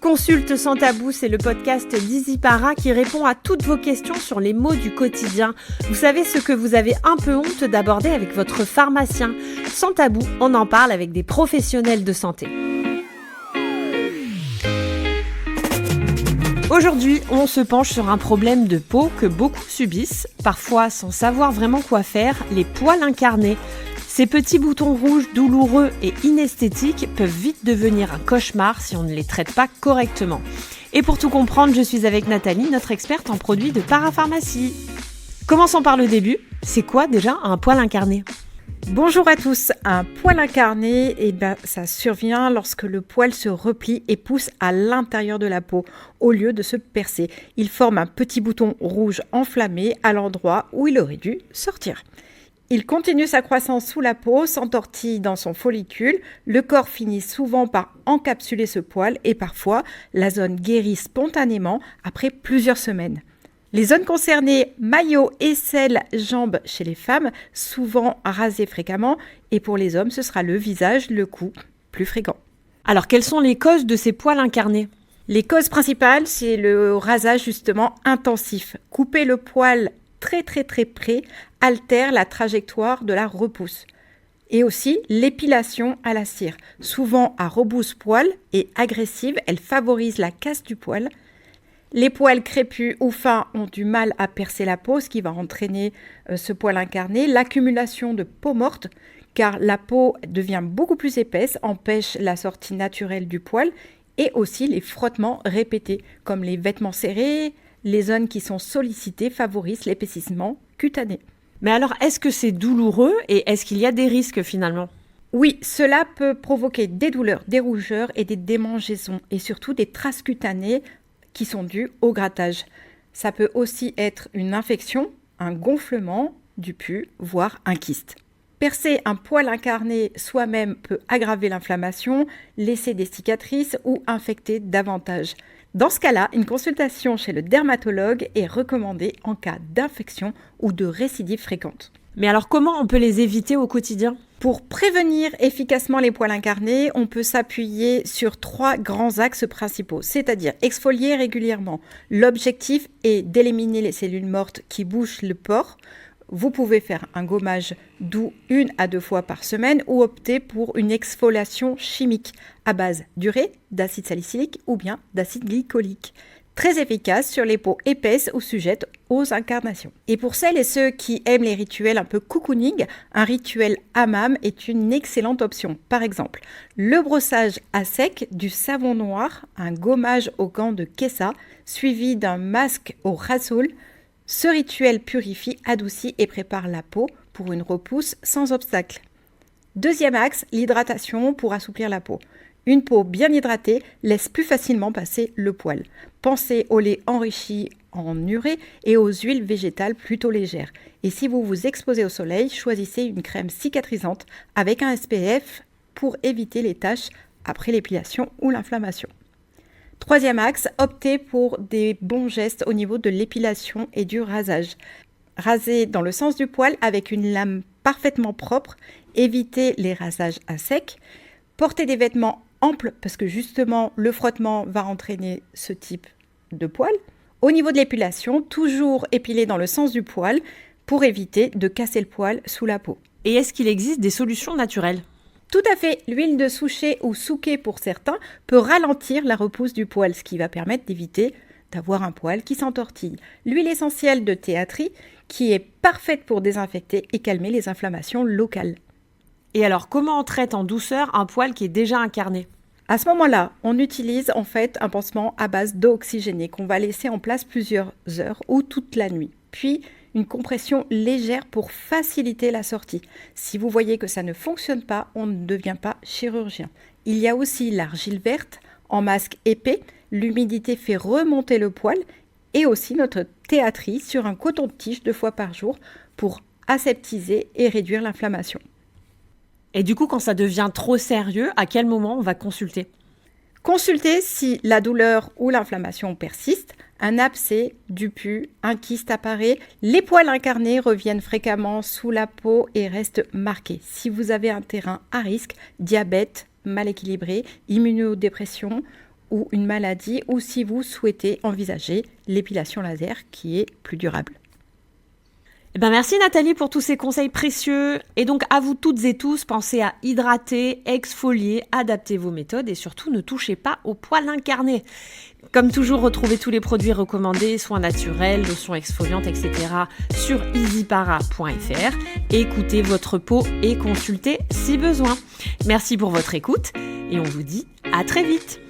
Consulte sans tabou, c'est le podcast d'EasyPara qui répond à toutes vos questions sur les maux du quotidien. Vous savez ce que vous avez un peu honte d'aborder avec votre pharmacien. Sans tabou, on en parle avec des professionnels de santé. Aujourd'hui, on se penche sur un problème de peau que beaucoup subissent, parfois sans savoir vraiment quoi faire, les poils incarnés. Ces petits boutons rouges douloureux et inesthétiques peuvent vite devenir un cauchemar si on ne les traite pas correctement. Et pour tout comprendre, je suis avec Nathalie, notre experte en produits de parapharmacie. Commençons par le début. C'est quoi déjà un poil incarné ? Bonjour à tous. Un poil incarné, ça survient lorsque le poil se replie et pousse à l'intérieur de la peau au lieu de se percer. Il forme un petit bouton rouge enflammé à l'endroit où il aurait dû sortir. Il continue sa croissance sous la peau, s'entortille dans son follicule. Le corps finit souvent par encapsuler ce poil et parfois la zone guérit spontanément après plusieurs semaines. Les zones concernées, maillot, aisselle, jambes chez les femmes, souvent rasées fréquemment. Et pour les hommes, ce sera le visage, le cou, plus fréquent. Alors, quelles sont les causes de ces poils incarnés ? Les causes principales, c'est le rasage justement intensif. Couper le poil très près altère la trajectoire de la repousse. Et aussi l'épilation à la cire. Souvent à rebousse-poil et agressive, elle favorise la casse du poil. Les poils crépus ou fins ont du mal à percer la peau, ce qui va entraîner ce poil incarné. L'accumulation de peau morte, car la peau devient beaucoup plus épaisse, empêche la sortie naturelle du poil. Et aussi les frottements répétés, comme les vêtements serrés, les zones qui sont sollicitées favorisent l'épaississement cutané. Mais alors, est-ce que c'est douloureux et est-ce qu'il y a des risques finalement ? Oui, cela peut provoquer des douleurs, des rougeurs et des démangeaisons et surtout des traces cutanées qui sont dues au grattage. Ça peut aussi être une infection, un gonflement du pus, voire un kyste. Percer un poil incarné soi-même peut aggraver l'inflammation, laisser des cicatrices ou infecter davantage. Dans ce cas-là, une consultation chez le dermatologue est recommandée en cas d'infection ou de récidive fréquente. Mais alors comment on peut les éviter au quotidien ? Pour prévenir efficacement les poils incarnés, on peut s'appuyer sur 3 grands axes principaux, c'est-à-dire exfolier régulièrement. L'objectif est d'éliminer les cellules mortes qui bouchent le pore. Vous pouvez faire un gommage doux 1 à 2 fois par semaine ou opter pour une exfoliation chimique à base d'urée, d'acide salicylique ou bien d'acide glycolique. Très efficace sur les peaux épaisses ou sujettes aux incarnations. Et pour celles et ceux qui aiment les rituels un peu cocooning, un rituel hammam est une excellente option. Par exemple, le brossage à sec, du savon noir, un gommage au gant de Kessa, suivi d'un masque au rasoul. Ce rituel purifie, adoucit et prépare la peau pour une repousse sans obstacle. Deuxième axe, l'hydratation pour assouplir la peau. Une peau bien hydratée laisse plus facilement passer le poil. Pensez au lait enrichi en urée et aux huiles végétales plutôt légères. Et si vous vous exposez au soleil, choisissez une crème cicatrisante avec un SPF pour éviter les taches après l'épilation ou l'inflammation. Troisième axe, optez pour des bons gestes au niveau de l'épilation et du rasage. Rasez dans le sens du poil avec une lame parfaitement propre, évitez les rasages à sec, portez des vêtements amples parce que justement le frottement va entraîner ce type de poil. Au niveau de l'épilation, toujours épiler dans le sens du poil pour éviter de casser le poil sous la peau. Et est-ce qu'il existe des solutions naturelles ? Tout à fait, l'huile de souchet ou souquet pour certains peut ralentir la repousse du poil, ce qui va permettre d'éviter d'avoir un poil qui s'entortille. L'huile essentielle de théâtrie qui est parfaite pour désinfecter et calmer les inflammations locales. Et alors, comment on traite en douceur un poil qui est déjà incarné ? À ce moment-là, on utilise en fait un pansement à base d'eau oxygénée qu'on va laisser en place plusieurs heures ou toute la nuit. Puis, une compression légère pour faciliter la sortie. Si vous voyez que ça ne fonctionne pas, on ne devient pas chirurgien. Il y a aussi l'argile verte en masque épais. L'humidité fait remonter le poil et aussi notre théâtrie sur un coton-tige 2 fois par jour pour aseptiser et réduire l'inflammation. Et du coup, quand ça devient trop sérieux, à quel moment on va consulter ? Consultez si la douleur ou l'inflammation persiste, un abcès, du pus, un kyste apparaît. Les poils incarnés reviennent fréquemment sous la peau et restent marqués. Si vous avez un terrain à risque, diabète, mal équilibré, immunodépression ou une maladie, ou si vous souhaitez envisager l'épilation laser qui est plus durable. Merci Nathalie pour tous ces conseils précieux. Et donc à vous toutes et tous, pensez à hydrater, exfolier, adapter vos méthodes et surtout ne touchez pas aux poils incarnés. Comme toujours, retrouvez tous les produits recommandés, soins naturels, lotions exfoliantes, etc. sur easypara.fr. Écoutez votre peau et consultez si besoin. Merci pour votre écoute et on vous dit à très vite.